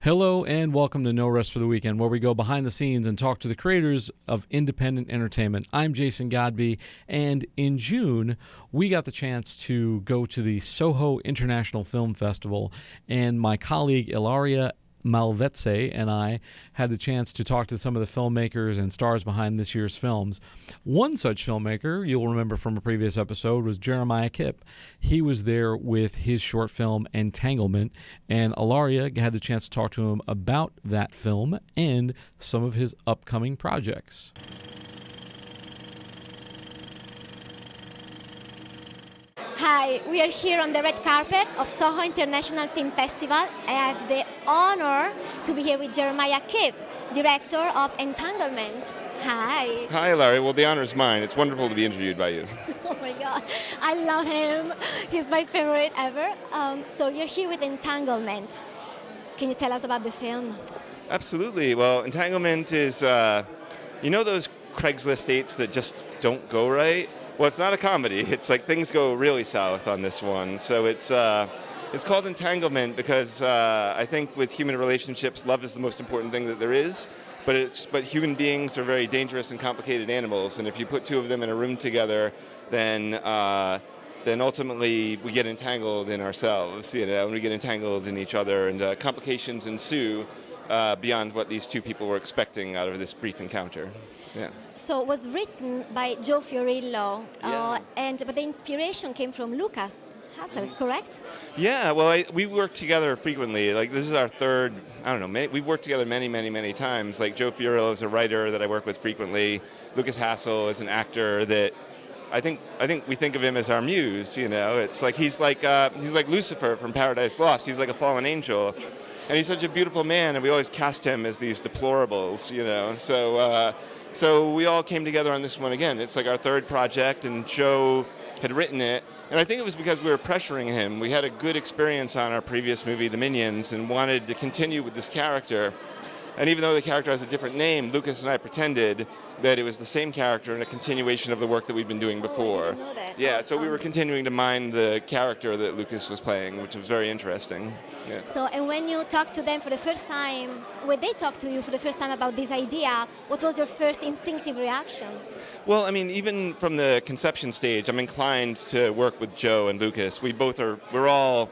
Hello and welcome to No Rest for the Weekend, where we go behind the scenes and talk to the creators of independent entertainment. I'm Jason Godbey, and in June, we got the chance to go to the Soho International Film Festival, and my colleague Ilaria Malvezzi and I had the chance to talk to some of the filmmakers and stars behind this year's films. One such filmmaker, you'll remember from a previous episode, was Jeremiah Kipp. He was there with his short film Entanglement, and Ilaria had the chance to talk to him about that film and some of his upcoming projects. Hi, we are here on the red carpet of Soho International Film Festival. I have the honor to be here with Jeremiah Kipp, director of Entanglement. Hi. Hi, Ilaria. Well, the honor is mine. It's wonderful to be interviewed by you. Oh my God, I love him. He's my favorite ever. So you're here with Entanglement. Can you tell us about the film? Absolutely. Well, Entanglement is, those Craigslist dates that just don't go right? Well, it's not a comedy. It's like things go really south on this one. So it's called Entanglement because I think with human relationships, love is the most important thing that there is. But human beings are very dangerous and complicated animals, and if you put two of them in a room together, then ultimately we get entangled in ourselves, and we get entangled in each other, and complications ensue beyond what these two people were expecting out of this brief encounter. Yeah. So it was written by Joe Fiorillo, but the inspiration came from Lucas Hassels, correct? Yeah, well, we work together frequently. Like, this is our third, we've worked together many, many, many times. Like, Joe Fiorillo is a writer that I work with frequently. Lucas Hassel is an actor that I think we think of him as our muse, It's like he's like Lucifer from Paradise Lost. He's like a fallen angel. And he's such a beautiful man, and we always cast him as these deplorables, So we all came together on this one again. It's like our third project, and Joe had written it. And I think it was because we were pressuring him. We had a good experience on our previous movie, The Minions, and wanted to continue with this character. And even though the character has a different name, Lucas and I pretended that it was the same character and a continuation of the work that we'd been doing before. I didn't know that. Yeah, so we were continuing to mine the character that Lucas was playing, which was very interesting. Yeah. So, and when you talked to them for the first time, when they talked to you for the first time about this idea, what was your first instinctive reaction? Well, even from the conception stage, I'm inclined to work with Joe and Lucas. We're all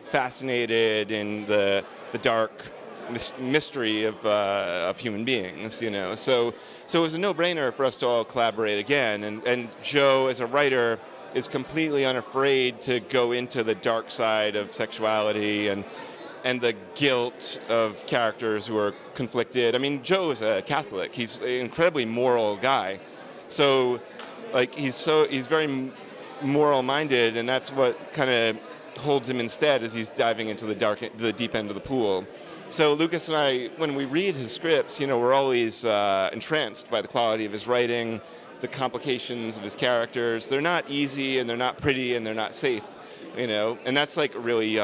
fascinated in the dark mystery of human beings, So it was a no-brainer for us to all collaborate again. And Joe, as a writer, is completely unafraid to go into the dark side of sexuality and the guilt of characters who are conflicted. Joe is a Catholic. He's an incredibly moral guy. So, he's very moral-minded, and that's what kind of holds him instead as he's diving into the deep end of the pool. So Lucas and I, when we read his scripts, we're always entranced by the quality of his writing, the complications of his characters. They're not easy, and they're not pretty, and they're not safe, and that's like a really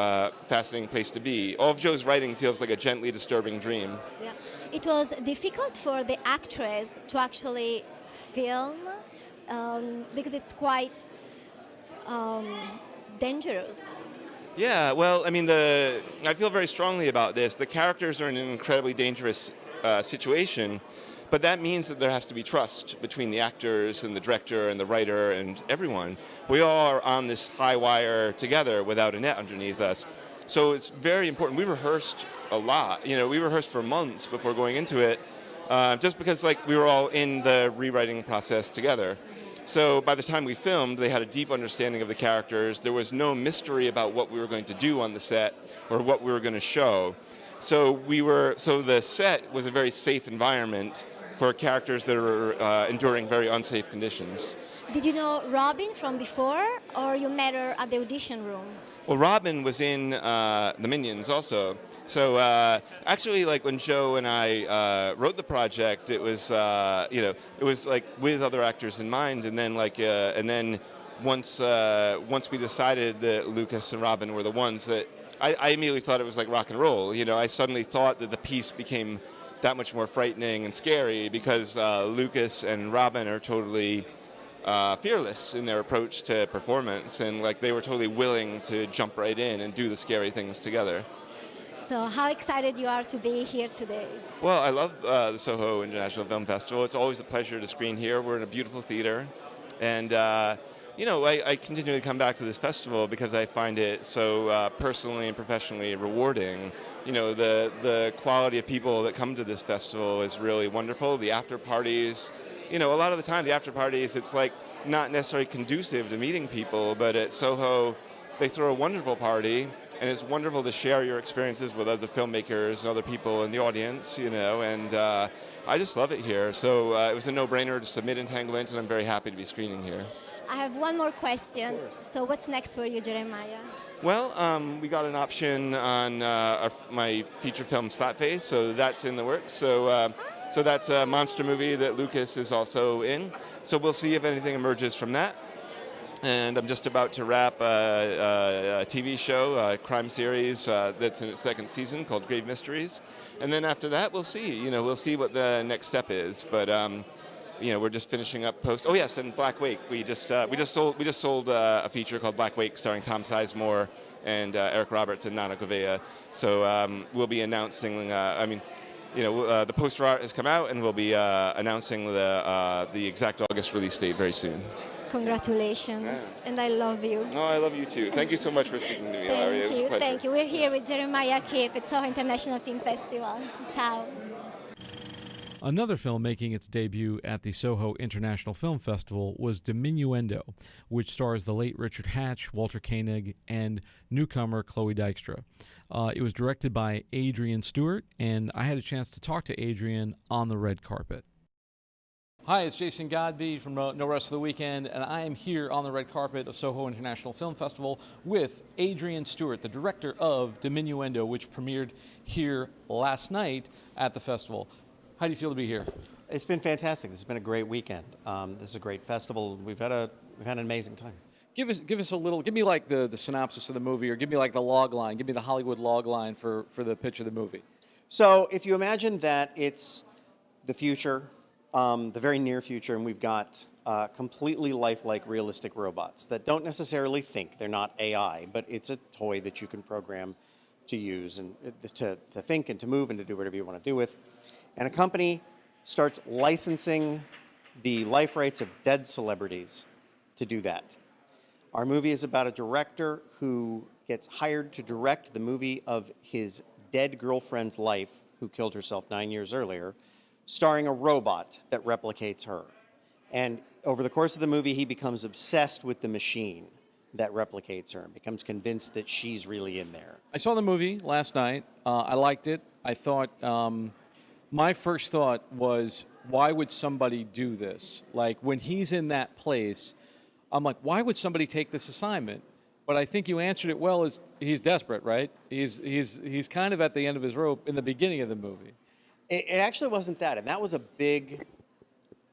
fascinating place to be. All of Joe's writing feels like a gently disturbing dream. Yeah. It was difficult for the actress to actually film because it's quite dangerous. Yeah, well, I feel very strongly about this. The characters are in an incredibly dangerous situation, but that means that there has to be trust between the actors and the director and the writer and everyone. We all are on this high wire together without a net underneath us. So it's very important. We rehearsed a lot. We rehearsed for months before going into it, just because we were all in the rewriting process together. So by the time we filmed, they had a deep understanding of the characters. There was no mystery about what we were going to do on the set or what we were going to show. So the set was a very safe environment for characters that are enduring very unsafe conditions. Did you know Robin from before, or you met her at the audition room? Well, Robin was in The Minions also. So actually, when Joe and I wrote the project, it was it was with other actors in mind, and then once we decided that Lucas and Robin were the ones that I immediately thought it was like rock and roll. I suddenly thought that the piece became that much more frightening and scary because Lucas and Robin are totally fearless in their approach to performance, and they were totally willing to jump right in and do the scary things together. So how excited you are to be here today? Well, I love the Soho International Film Festival. It's always a pleasure to screen here. We're in a beautiful theater. And, I continually come back to this festival because I find it so personally and professionally rewarding. The quality of people that come to this festival is really wonderful. The after parties, a lot of the time the after parties, it's like not necessarily conducive to meeting people, but at Soho, they throw a wonderful party, and it's wonderful to share your experiences with other filmmakers and other people in the audience, and I just love it here. So it was a no-brainer to submit Entanglement, and I'm very happy to be screening here. I have one more question. So what's next for you, Jeremiah? Well, we got an option on my feature film Slapface, so that's in the works. So that's a monster movie that Lucas is also in. So we'll see if anything emerges from that. And I'm just about to wrap a TV show, a crime series that's in its second season called Grave Mysteries. And then after that, we'll see. We'll see what the next step is. But we're just finishing up post. Oh yes, and Black Wake. We just sold a feature called Black Wake, starring Tom Sizemore and Eric Roberts and Nana Govea. So we'll be announcing. The poster art has come out, and we'll be announcing the exact August release date very soon. Congratulations, and I love you. Oh, I love you too. Thank you so much for speaking to me, Ilaria. It was a pleasure. Thank you. We're here with Jeremiah Kipp at Soho International Film Festival. Ciao. Another film making its debut at the Soho International Film Festival was Diminuendo, which stars the late Richard Hatch, Walter Koenig, and newcomer Chloe Dykstra. It was directed by Adrian Stewart, and I had a chance to talk to Adrian on the red carpet. Hi, it's Jason Godbey from No Rest for the Weekend, and I am here on the red carpet of Soho International Film Festival with Adrian Stewart, the director of Diminuendo, which premiered here last night at the festival. How do you feel to be here? It's been fantastic. This has been a great weekend. This is a great festival. We've had an amazing time. Give us a little. Give me like the synopsis of the movie, or give me like the log line. Give me the Hollywood log line for the pitch of the movie. So if you imagine that it's the future, the very near future, and we've got completely lifelike, realistic robots that don't necessarily think. They're not AI, but it's a toy that you can program to use and to think and to move and to do whatever you want to do with. And a company starts licensing the life rights of dead celebrities to do that. Our movie is about a director who gets hired to direct the movie of his dead girlfriend's life, who killed herself 9 years earlier, starring a robot that replicates her. And over the course of the movie, he becomes obsessed with the machine that replicates her and becomes convinced that she's really in there. I saw the movie last night. I liked it. I thought... my first thought was, why would somebody do this? Like, when he's in that place, I'm like, why would somebody take this assignment? But I think you answered it well. Is he's desperate, right? He's kind of at the end of his rope in the beginning of the movie. It actually wasn't that, and that was a big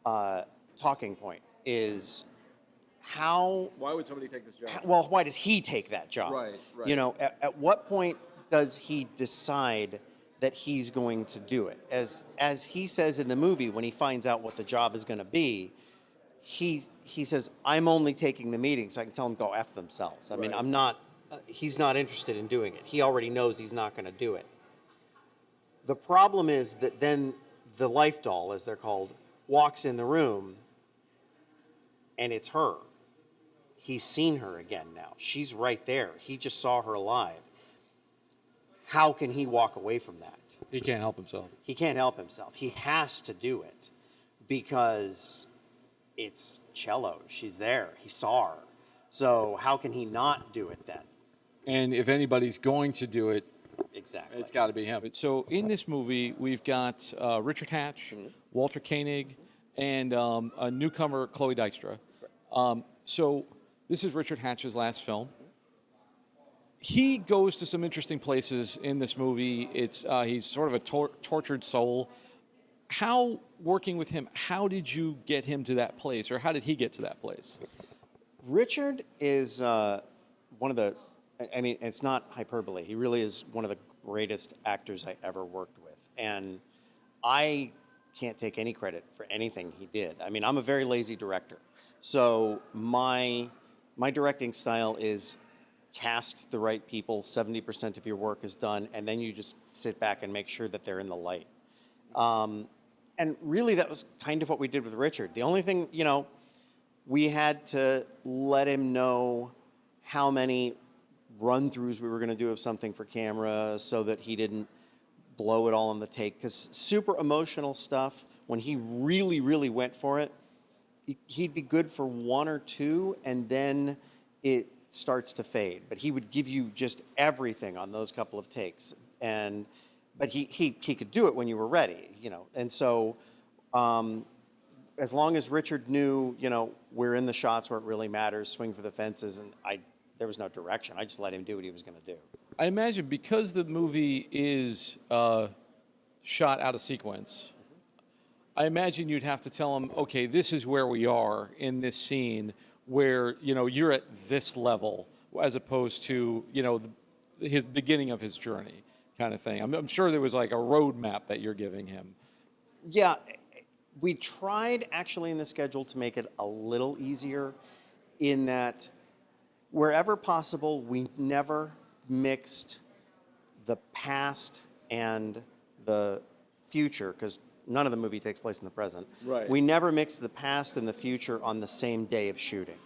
talking point, is how... Why would somebody take this job? Well, why does he take that job? Right. At what point does he decide that he's going to do it? As he says in the movie, when he finds out what the job is going to be, he says, I'm only taking the meeting so I can tell them to go F themselves. I mean, I'm not, he's not interested in doing it. He already knows he's not going to do it. The problem is that then the life doll, as they're called, walks in the room, and it's her. He's seen her again now. She's right there. He just saw her alive. How can he walk away from that? He can't help himself. He can't help himself. He has to do it because it's Cello. She's there. He saw her. So how can he not do it then? And if anybody's going to do it, exactly, it's got to be him. So in this movie, we've got Richard Hatch, Walter Koenig, and a newcomer, Chloe Dykstra. So this is Richard Hatch's last film. He goes to some interesting places in this movie. He's sort of a tortured soul. How, working with him, how did you get him to that place, or how did he get to that place? Richard is one of the, I mean, it's not hyperbole. He really is one of the greatest actors I ever worked with. And I can't take any credit for anything he did. I mean, I'm a very lazy director. So my directing style is cast the right people, 70% of your work is done, and then you just sit back and make sure that they're in the light. And really, that was kind of what we did with Richard. The only thing, we had to let him know how many run-throughs we were going to do of something for camera so that he didn't blow it all on the take. Because super emotional stuff, when he really, really went for it, he'd be good for one or two, and then it starts to fade. But he would give you just everything on those couple of takes. But he could do it when you were ready, And so as long as Richard knew, we're in the shots where it really matters, swing for the fences, and there was no direction. I just let him do what he was going to do. I imagine because the movie is shot out of sequence, I imagine you'd have to tell him, okay, this is where we are in this scene where, you're at this level as opposed to, his beginning of his journey kind of thing. I'm sure there was like a roadmap that you're giving him. Yeah, we tried actually in the schedule to make it a little easier in that wherever possible, we never mixed the past and the future, because none of the movie takes place in the present. Right. We never mixed the past and the future on the same day of shooting.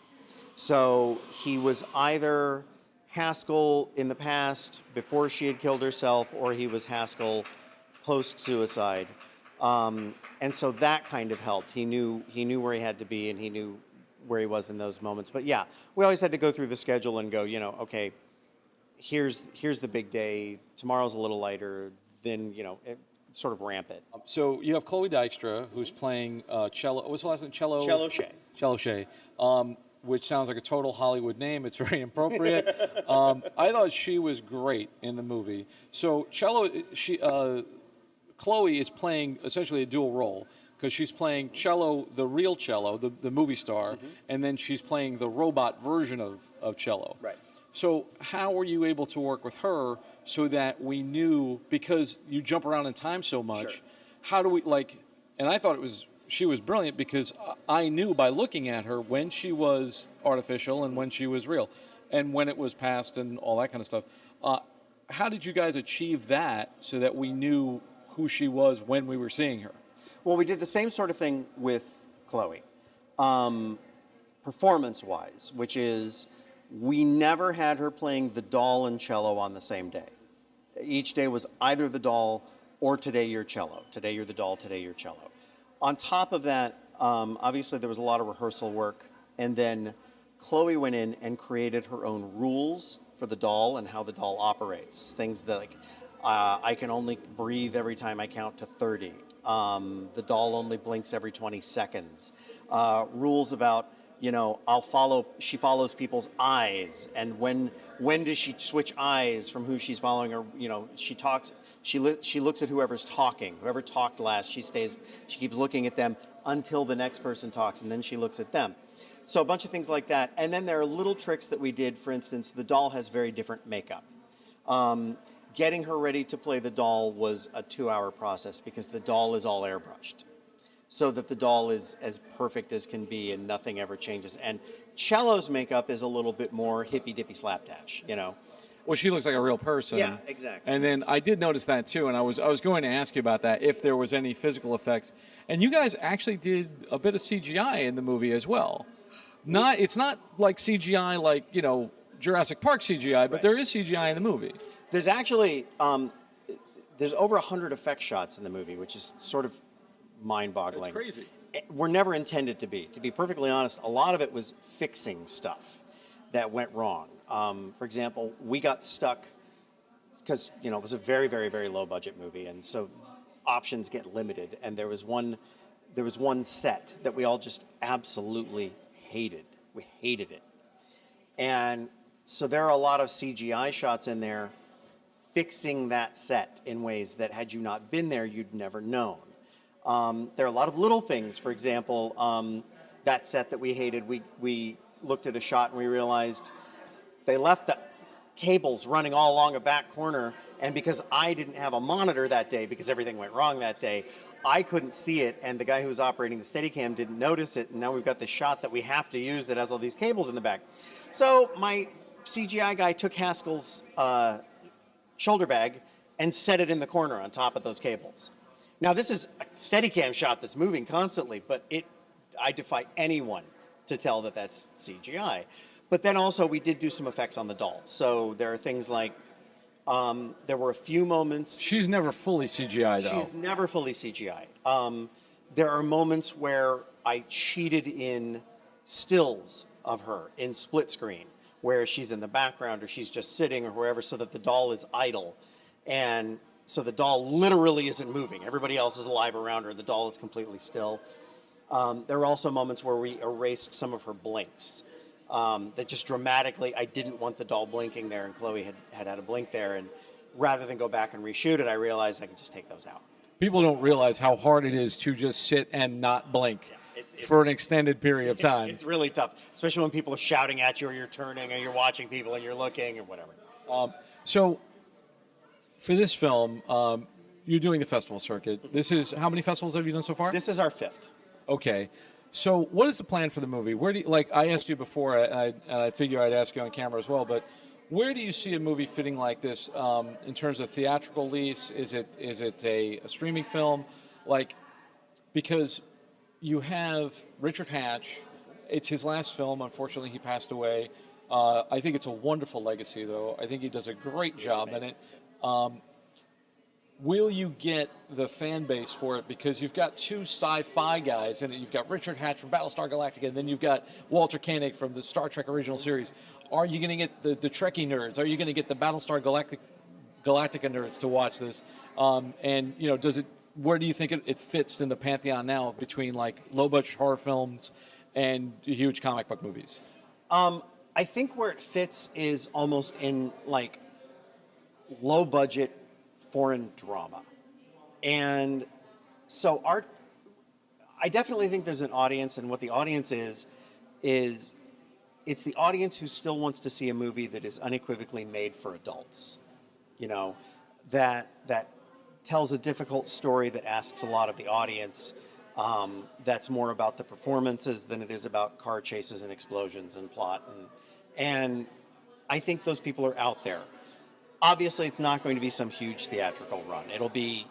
So he was either Haskell in the past before she had killed herself, or he was Haskell post-suicide. And so that kind of helped. He knew where he had to be, and he knew where he was in those moments. But yeah, we always had to go through the schedule and go, okay, here's the big day. Tomorrow's a little lighter. Then, sort of ramp it. So you have Chloe Dykstra, who's playing cello. What's the last name? Cello Shea. Cello Shea, which sounds like a total Hollywood name. It's very appropriate. I thought she was great in the movie. So Chloe is playing essentially a dual role because she's playing cello, the real cello, the movie star, and then she's playing the robot version of cello. Right. So how were you able to work with her so that we knew, because you jump around in time so much, Sure. How do we, and I thought she was brilliant because I knew by looking at her when she was artificial and when she was real and when it was past and all that kind of stuff. How did you guys achieve that so that we knew who she was when we were seeing her? Well, we did the same sort of thing with Chloe, performance-wise, which is we never had her playing the doll and cello on the same day. Each day was either the doll or today you're cello. Today you're the doll, today you're cello. On top of that, obviously there was a lot of rehearsal work, and then Chloe went in and created her own rules for the doll and how the doll operates. Things that like, I can only breathe every time I count to 30. The doll only blinks every 20 seconds. Rules about, she follows people's eyes, and when does she switch eyes from who she's following, or, she talks, she looks at whoever's talking. Whoever talked last, she keeps looking at them until the next person talks, and then she looks at them. So a bunch of things like that. And then there are little tricks that we did. For instance, the doll has very different makeup. Getting her ready to play the doll was a 2-hour process because the doll is all airbrushed, so that the doll is as perfect as can be and nothing ever changes. And cello's makeup is a little bit more hippy-dippy slapdash, Well, she looks like a real person. Yeah, exactly. And then I did notice that too, and I was going to ask you about that, if there was any physical effects. And you guys actually did a bit of CGI in the movie as well. It's not like CGI like, Jurassic Park CGI, but there is CGI in the movie. There's actually, there's over 100 effect shots in the movie, which is sort of mind-boggling. That's crazy. Were never intended to be. To be perfectly honest, a lot of it was fixing stuff that went wrong. For example, we got stuck because, it was a very, very, very low-budget movie, and so options get limited. And there was one set that we all just absolutely hated. We hated it. And so there are a lot of CGI shots in there fixing that set in ways that had you not been there, you'd never known. There are a lot of little things. For example, that set that we hated, we looked at a shot and we realized they left the cables running all along a back corner, and because I didn't have a monitor that day, because everything went wrong that day, I couldn't see it, and the guy who was operating the Steadicam didn't notice it, and now we've got this shot that we have to use that has all these cables in the back. So my CGI guy took Haskell's shoulder bag and set it in the corner on top of those cables. Now, this is a Steadicam shot that's moving constantly, but I defy anyone to tell that that's CGI. But then also, we did do some effects on the doll. So there are things like, there were a few moments. She's never fully CGI, though. She's never fully CGI. There are moments where I cheated in stills of her in split screen, where she's in the background or she's just sitting or wherever, so that the doll is idle. And so the doll literally isn't moving. Everybody else is alive around her. The doll is completely still. There were also moments where we erased some of her blinks. That just dramatically, I didn't want the doll blinking there, and Chloe had a blink there. And rather than go back and reshoot it, I realized I could just take those out. People don't realize how hard it is to just sit and not blink for an extended period of time. It's really tough, especially when people are shouting at you or you're turning or you're watching people and you're looking or whatever. So for this film, you're doing the festival circuit. This is, how many festivals have you done so far? This is our 5th. Okay. So what is the plan for the movie? Where do you, like I asked you before, and I figure I'd ask you on camera as well, but where do you see a movie fitting like this in terms of theatrical release? Is it a streaming film? Like, because you have Richard Hatch. It's his last film. Unfortunately, he passed away. I think it's a wonderful legacy, though. I think he does a great job in it. Will you get the fan base for it? Because you've got two sci-fi guys in it. You've got Richard Hatch from Battlestar Galactica, and then you've got Walter Koenig from the Star Trek original series. Are you going to get the Trekkie nerds? Are you going to get the Battlestar Galactica nerds to watch this? And, you know, where do you think it fits in the pantheon now between, like, low-budget horror films and huge comic book movies? I think where it fits is almost in, like, low-budget foreign drama. And so I definitely think there's an audience, and what the audience is it's the audience who still wants to see a movie that is unequivocally made for adults. You know, that tells a difficult story, that asks a lot of the audience, that's more about the performances than it is about car chases and explosions and plot. And I think those people are out there. Obviously, it's not going to be some huge theatrical run. It'll be,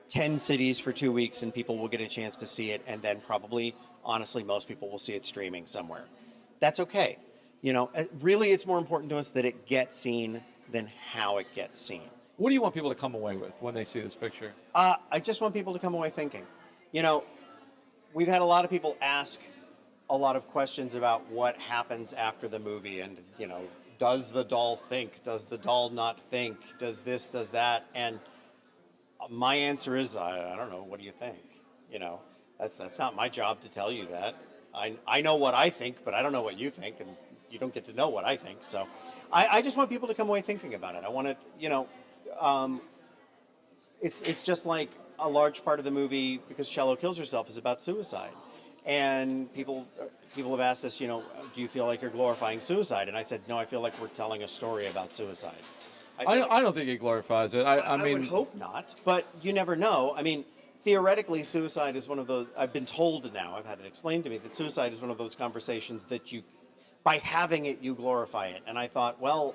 10 cities for 2 weeks, and people will get a chance to see it, and then probably, honestly, most people will see it streaming somewhere. That's okay. Really, it's more important to us that it gets seen than how it gets seen. What do you want people to come away with when they see this picture? I just want people to come away thinking. We've had a lot of people ask a lot of questions about what happens after the movie, and, does the doll think? Does the doll not think? Does this, does that? And my answer is, I don't know. What do you think? That's not my job to tell you that. I know what I think, but I don't know what you think, and you don't get to know what I think. So I just want people to come away thinking about it. I want it, it's just like a large part of the movie, because Cello kills herself, is about suicide. And people have asked us, do you feel like you're glorifying suicide? And I said, no, I feel like we're telling a story about suicide. I don't think it glorifies it. I mean, would hope not, but you never know. I mean, theoretically, suicide is one of those, I've been told now, I've had it explained to me, that suicide is one of those conversations that by having it, you glorify it. And I thought, well,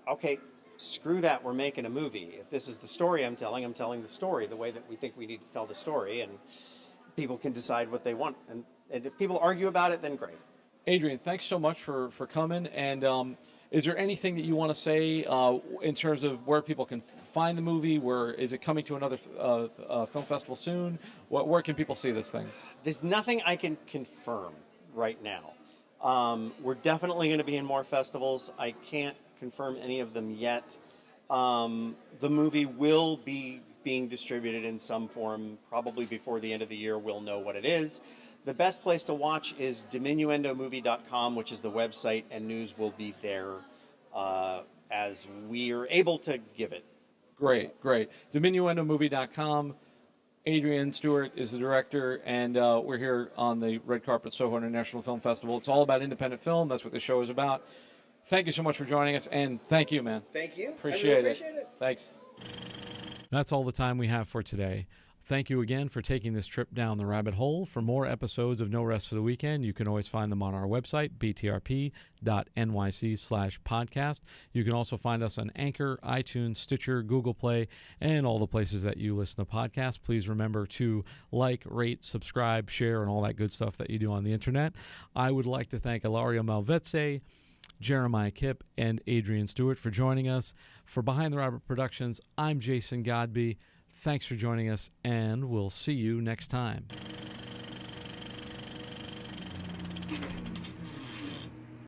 okay, screw that, we're making a movie. If this is the story I'm telling the story the way that we think we need to tell the story, and people can decide what they want. And if people argue about it, then great. Adrian, thanks so much for coming. And is there anything that you want to say in terms of where people can find the movie? Where is it coming to another film festival soon? Where can people see this thing? There's nothing I can confirm right now. We're definitely going to be in more festivals. I can't confirm any of them yet. The movie will be being distributed in some form probably before the end of the year. We'll know what it is. The best place to watch is diminuendomovie.com, which is the website, and news will be there as we're able to give it. Great. Diminuendomovie.com. Adrian Stewart is the director, and we're here on the red carpet Soho International Film Festival. It's all about independent film. That's what the show is about. Thank you so much for joining us, and thank you, man. Thank you. Appreciate it. Thanks. That's all the time we have for today. Thank you again for taking this trip down the rabbit hole. For more episodes of No Rest for the Weekend, you can always find them on our website, btrp.nyc/podcast. You can also find us on Anchor, iTunes, Stitcher, Google Play, and all the places that you listen to podcasts. Please remember to like, rate, subscribe, share, and all that good stuff that you do on the internet. I would like to thank Ilaria Malvezzi, Jeremiah Kipp, and Adrian Stewart for joining us. For Behind the Robert Productions, I'm Jason Godbey. Thanks for joining us, and we'll see you next time.